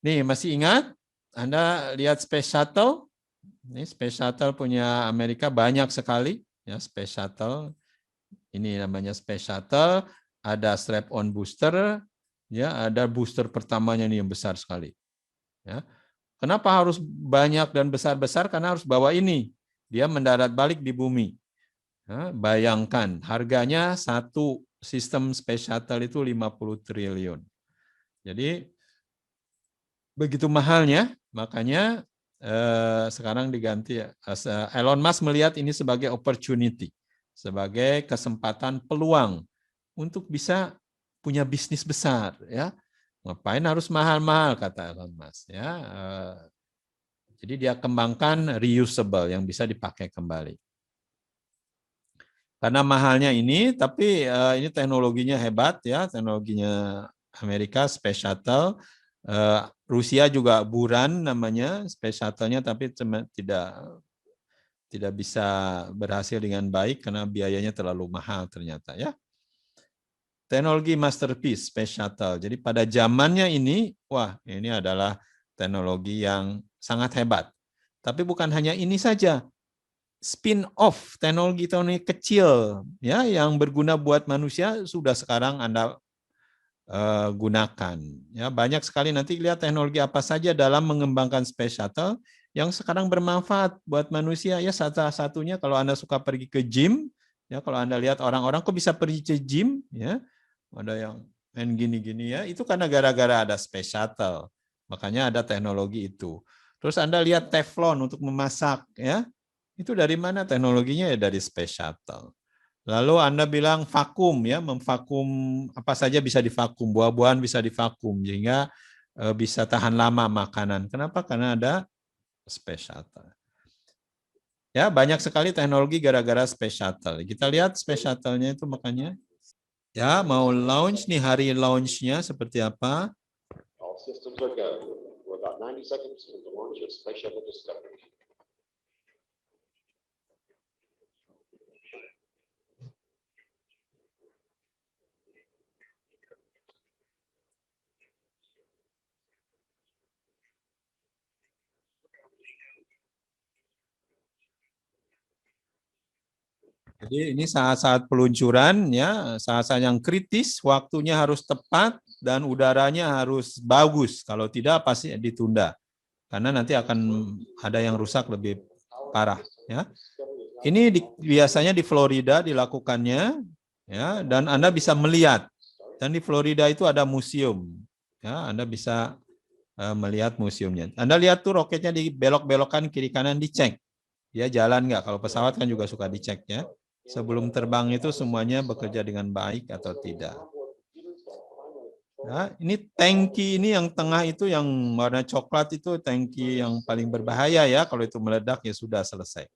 Nih, masih ingat? Anda lihat Space Shuttle? Ini Space Shuttle punya Amerika banyak sekali. Ya, Space Shuttle. Ini namanya Space Shuttle. Ada strap-on booster. Ya, ada booster pertamanya nih yang besar sekali. Ya. Kenapa harus banyak dan besar-besar? Karena harus bawa ini. Dia mendarat balik di bumi. Ya, bayangkan, harganya satu sistem Space Shuttle itu 50 triliun. Jadi, begitu mahalnya, makanya sekarang diganti. Elon Musk melihat ini sebagai opportunity, sebagai kesempatan peluang untuk bisa punya bisnis besar. Ya, ngapain harus mahal-mahal kata Elon Musk. Ya, jadi dia kembangkan reusable yang bisa dipakai kembali. Karena mahalnya ini, tapi ini teknologinya hebat ya, teknologinya Amerika Space Shuttle. Rusia juga Buran namanya Space Shuttle-nya, tapi tidak bisa berhasil dengan baik karena biayanya terlalu mahal ternyata ya. Teknologi masterpiece Space Shuttle. Jadi pada zamannya ini, wah ini adalah teknologi yang sangat hebat. Tapi bukan hanya ini saja, spin-off teknologi-teknologi kecil ya yang berguna buat manusia sudah sekarang Anda gunakan. Ya, banyak sekali nanti lihat teknologi apa saja dalam mengembangkan Space Shuttle yang sekarang bermanfaat buat manusia. Ya, salah satunya kalau Anda suka pergi ke gym, ya kalau Anda lihat orang-orang kok bisa pergi ke gym, ya ada yang main gini-gini ya, itu karena gara-gara ada Space Shuttle. Makanya ada teknologi itu. Terus Anda lihat Teflon untuk memasak, ya itu dari mana teknologinya? Ya dari Space Shuttle. Lalu Anda bilang vakum ya, memvakum apa saja bisa divakum, buah-buahan bisa divakum sehingga bisa tahan lama makanan. Kenapa? Karena ada Space Shuttle. Ya, banyak sekali teknologi gara-gara Space Shuttle. Kita lihat Space Shuttle-nya itu makanya ya mau launch nih, hari launch-nya seperti apa? All systems are go. We're about 90 seconds from the launch of Space Shuttle Discovery. Jadi ini saat-saat peluncuran ya, saat-saat yang kritis, waktunya harus tepat dan udaranya harus bagus. Kalau tidak pasti ditunda. Karena nanti akan ada yang rusak lebih parah ya. Ini biasanya di Florida dilakukannya ya, dan Anda bisa melihat. Dan di Florida itu ada museum. Ya, Anda bisa melihat museumnya. Anda lihat tuh roketnya di belok-belokan kiri kanan dicek. Dia jalan nggak? Kalau pesawat kan juga suka dicek ya. Sebelum terbang itu semuanya bekerja dengan baik atau tidak. Nah, ini tangki ini yang tengah itu yang warna coklat itu tangki yang paling berbahaya ya. Kalau itu meledak ya sudah selesai.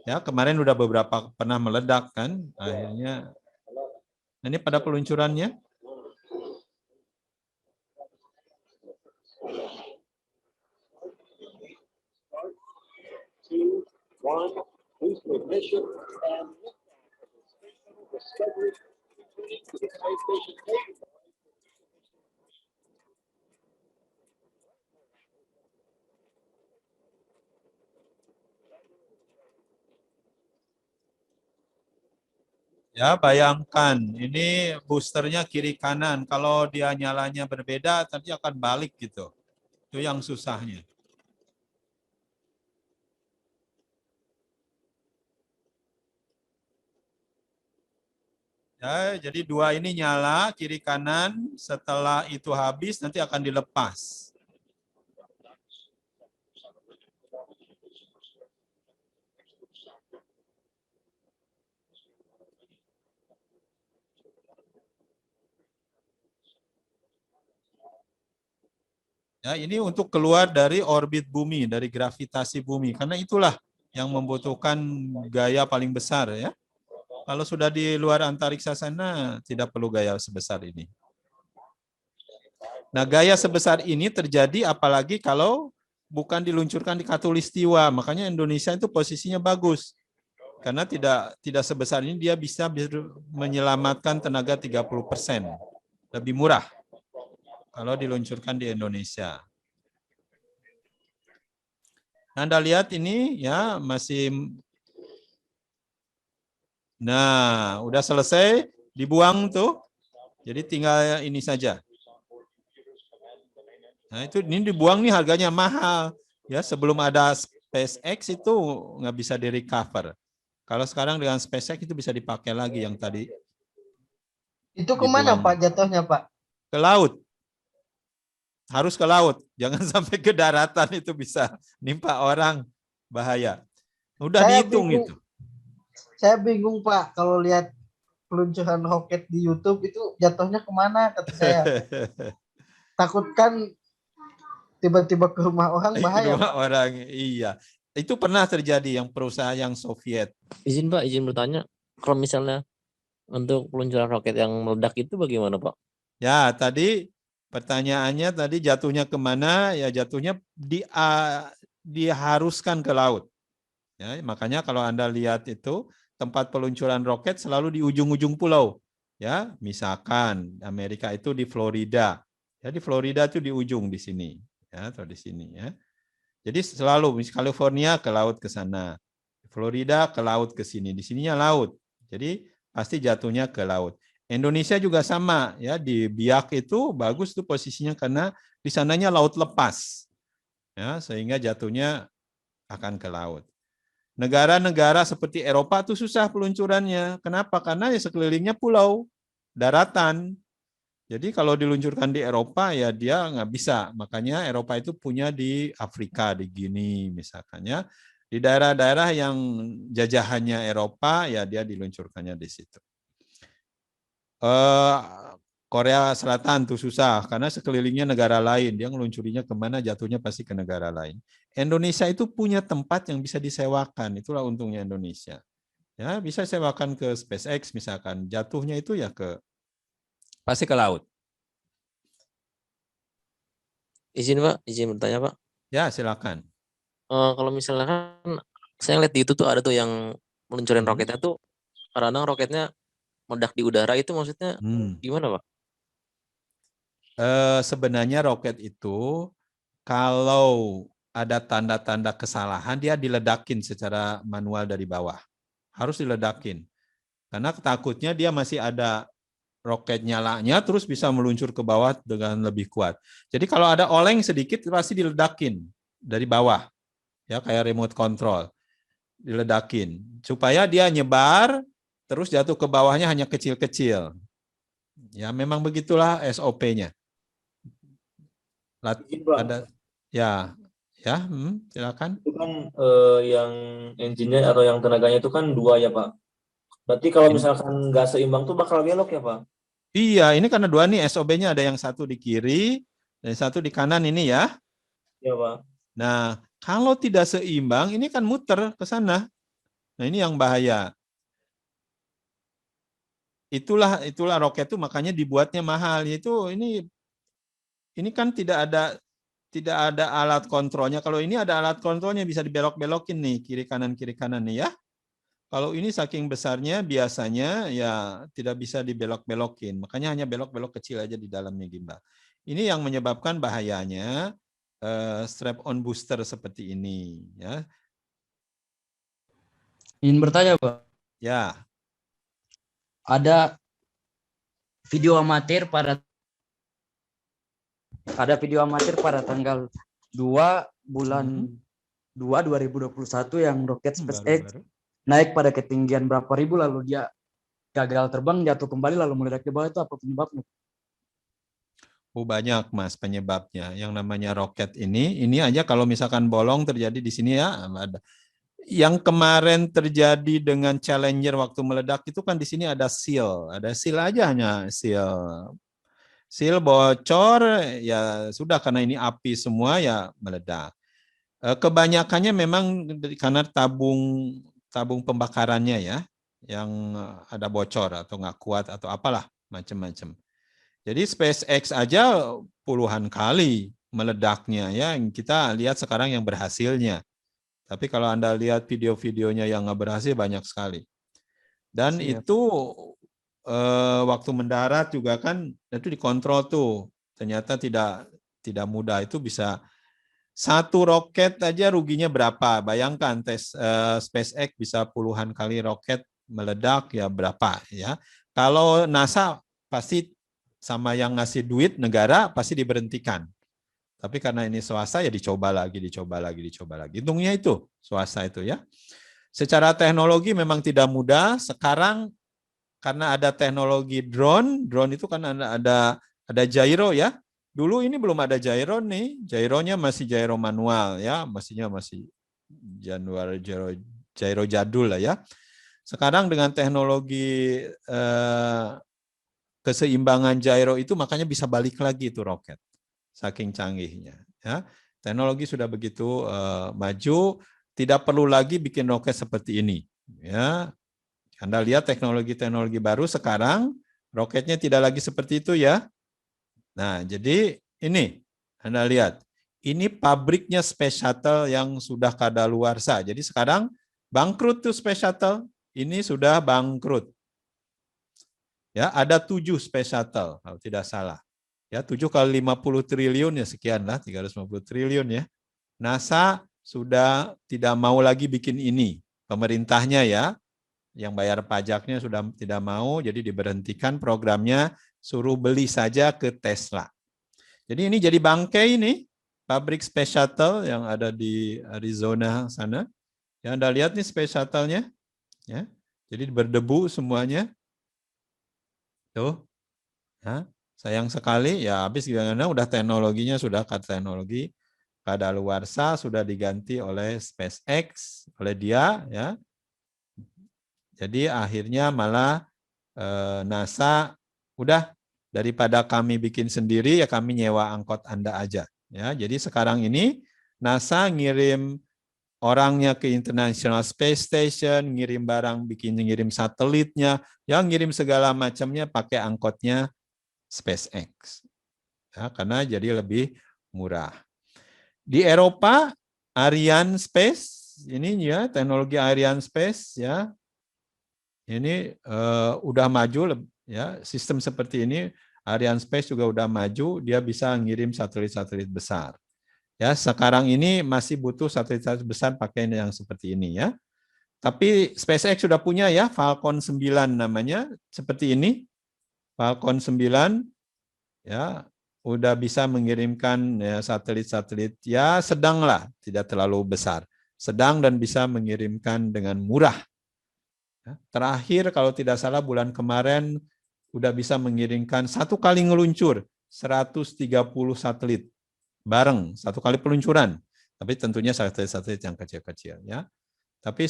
Ya, kemarin udah beberapa pernah meledak kan. Akhirnya ini pada peluncurannya. Ya, bayangkan ini boosternya kiri kanan. Kalau dia nyalanya berbeda, nanti akan balik gitu. Itu yang susahnya. Ya, jadi dua ini nyala kiri kanan. Setelah itu habis, nanti akan dilepas. Ya, ini untuk keluar dari orbit bumi, dari gravitasi bumi. Karena itulah yang membutuhkan gaya paling besar ya. Kalau sudah di luar antariksa sana, tidak perlu gaya sebesar ini. Nah, gaya sebesar ini terjadi apalagi kalau bukan diluncurkan di Katulistiwa. Makanya Indonesia itu posisinya bagus. Karena tidak sebesar ini dia bisa menyelamatkan tenaga 30%. Lebih murah kalau diluncurkan di Indonesia. Anda lihat ini ya masih. Nah, udah selesai dibuang tuh. Jadi tinggal ini saja. Nah, itu ini dibuang nih harganya mahal. Ya, sebelum ada SpaceX itu nggak bisa di-recover. Kalau sekarang dengan SpaceX itu bisa dipakai lagi yang tadi Itu kemana dibuang. Pak jatuhnya Pak? Ke laut. Harus ke laut. Jangan sampai ke daratan, itu bisa nimpa orang, bahaya. Udah Saya dihitung bingung, itu. saya bingung Pak kalau lihat peluncuran roket di YouTube itu jatuhnya kemana kata saya. Takutkan tiba-tiba ke rumah orang bahaya Kedua Pak. orang, iya. Itu pernah terjadi yang perusahaan yang Soviet. Izin Pak, izin bertanya. Kalau misalnya untuk peluncuran roket yang meledak itu bagaimana Pak? Ya, tadi pertanyaannya tadi jatuhnya kemana? Ya jatuhnya diharuskan ke laut. Ya, makanya kalau Anda lihat itu tempat peluncuran roket selalu di ujung-ujung pulau. Ya, misalkan Amerika itu di Florida. Ya, di Florida itu di ujung di sini, ya, atau di sini ya. Jadi selalu California ke laut ke sana. Florida ke laut ke sini. Di sininya laut. Jadi pasti jatuhnya ke laut. Indonesia juga sama ya, di Biak itu bagus tuh posisinya karena di sananya laut lepas. Ya, sehingga jatuhnya akan ke laut. Negara-negara seperti Eropa tuh susah peluncurannya. Kenapa? Karena ya sekelilingnya pulau, daratan. Jadi kalau diluncurkan di Eropa ya dia nggak bisa. Makanya Eropa itu punya di Afrika, di Guinea misalkan ya. Di daerah-daerah yang jajahannya Eropa ya dia diluncurkannya di situ. Korea Selatan tuh susah karena sekelilingnya negara lain, dia ngeluncurinya kemana jatuhnya pasti ke negara lain. Indonesia itu punya tempat yang bisa disewakan, itulah untungnya Indonesia. Ya bisa sewakan ke SpaceX misalkan, jatuhnya itu ya pasti ke laut. Izin Pak, izin bertanya Pak. Ya silakan. Kalau misalnya kan saya lihat di itu tuh ada tuh yang meluncurin roketnya tuh kadang roketnya meledak di udara, itu maksudnya gimana Pak? Sebenarnya roket itu kalau ada tanda-tanda kesalahan dia diledakin secara manual dari bawah. Harus diledakin. Karena takutnya dia masih ada roket nyalanya terus bisa meluncur ke bawah dengan lebih kuat. Jadi kalau ada oleng sedikit pasti diledakin dari bawah. Ya kayak remote control. Diledakin supaya dia nyebar terus jatuh ke bawahnya hanya kecil-kecil. Ya memang begitulah SOP-nya. Ada ya silakan. Itu kan yang engine-nya atau yang tenaganya itu kan 2 ya Pak. Berarti kalau misalkan nggak seimbang tuh bakal belok ya Pak? Iya, ini karena 2 nih SOB-nya, ada yang satu di kiri dan satu di kanan ini ya. Ya Pak. Nah, kalau tidak seimbang ini kan muter ke sana. Nah, ini yang bahaya. Itulah roket itu makanya dibuatnya mahal. Ini kan tidak ada alat kontrolnya. Kalau ini ada alat kontrolnya bisa dibelok-belokin nih kiri kanan nih ya. Kalau ini saking besarnya biasanya ya tidak bisa dibelok-belokin. Makanya hanya belok-belok kecil aja di dalamnya gimbal. Ini yang menyebabkan bahayanya strap-on booster seperti ini ya. Ingin bertanya, Pak. Ya. Ada video amatir pada tanggal 2 bulan 2 2021 yang roket SpaceX naik pada ketinggian berapa ribu lalu dia gagal terbang, jatuh kembali lalu meledak di bawah, itu apa penyebabnya? Banyak Mas penyebabnya. Yang namanya roket ini aja kalau misalkan bolong terjadi di sini ya ada. Yang kemarin terjadi dengan Challenger waktu meledak itu kan di sini ada seal aja, hanya seal bocor ya sudah, karena ini api semua ya meledak. Kebanyakannya memang karena tabung pembakarannya ya yang ada bocor atau nggak kuat atau apalah macam-macam. Jadi SpaceX aja puluhan kali meledaknya ya, kita lihat sekarang yang berhasilnya. Tapi kalau Anda lihat video-videonya yang nggak berhasil banyak sekali. Dan itu waktu mendarat juga kan itu dikontrol tuh. Ternyata tidak mudah, itu bisa Satu roket aja ruginya berapa? Bayangkan SpaceX bisa puluhan kali roket meledak ya berapa ya. Kalau NASA pasti sama yang ngasih duit negara pasti diberhentikan. Tapi karena ini swasta ya dicoba lagi. Hitungnya itu swasta itu ya. Secara teknologi memang tidak mudah. Sekarang karena ada teknologi drone itu kan ada gyro ya. Dulu ini belum ada gyro nih, gyronya masih gyro manual ya, masih gyro jadul lah ya. Sekarang dengan teknologi keseimbangan gyro itu makanya bisa balik lagi itu roket, saking canggihnya. Ya, teknologi sudah begitu maju, tidak perlu lagi bikin roket seperti ini. Ya, Anda lihat teknologi baru sekarang roketnya tidak lagi seperti itu ya. Nah, jadi ini Anda lihat, ini pabriknya Space Shuttle yang sudah kadaluarsa. Jadi sekarang bangkrut tuh Space Shuttle, ini sudah bangkrut. Ya, ada 7 Space Shuttle kalau tidak salah. Ya, 7 kali 50 triliun ya sekian lah, 350 triliun ya. NASA sudah tidak mau lagi bikin ini. Pemerintahnya ya, yang bayar pajaknya sudah tidak mau, jadi diberhentikan programnya, suruh beli saja ke Tesla. Jadi ini jadi bangkai ini, pabrik Space Shuttle yang ada di Arizona sana. Ya, Anda lihat nih Space Shuttle-nya. Ya, jadi berdebu semuanya. Tuh. Ya, sayang sekali, ya habis gimana udah teknologinya sudah teknologi kadaluarsa sudah diganti oleh SpaceX, oleh dia ya. Jadi akhirnya malah NASA udah daripada kami bikin sendiri ya kami nyewa angkot Anda aja ya. Jadi sekarang ini NASA ngirim orangnya ke International Space Station, ngirim barang, ngirim satelitnya, yang ngirim segala macamnya pakai angkotnya SpaceX. Ya, karena jadi lebih murah. Di Eropa Ariane Space ini ya teknologi Ariane Space ya. Ini udah maju ya, sistem seperti ini Ariane Space juga udah maju, dia bisa ngirim satelit-satelit besar. Ya, sekarang ini masih butuh satelit-satelit besar pakai yang seperti ini ya. Tapi SpaceX sudah punya ya Falcon 9 namanya, seperti ini. Falcon 9 ya udah bisa mengirimkan ya, satelit-satelit ya sedang lah, tidak terlalu besar. Sedang dan bisa mengirimkan dengan murah. Terakhir kalau tidak salah bulan kemarin udah bisa mengirimkan satu kali ngeluncur 130 satelit bareng satu kali peluncuran. Tapi tentunya satelit-satelit yang kecil-kecil ya. Tapi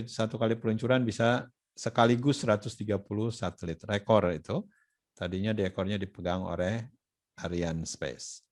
satu kali peluncuran bisa sekaligus 130 satelit. Rekor itu. Tadinya ekornya dipegang oleh Ariane Space.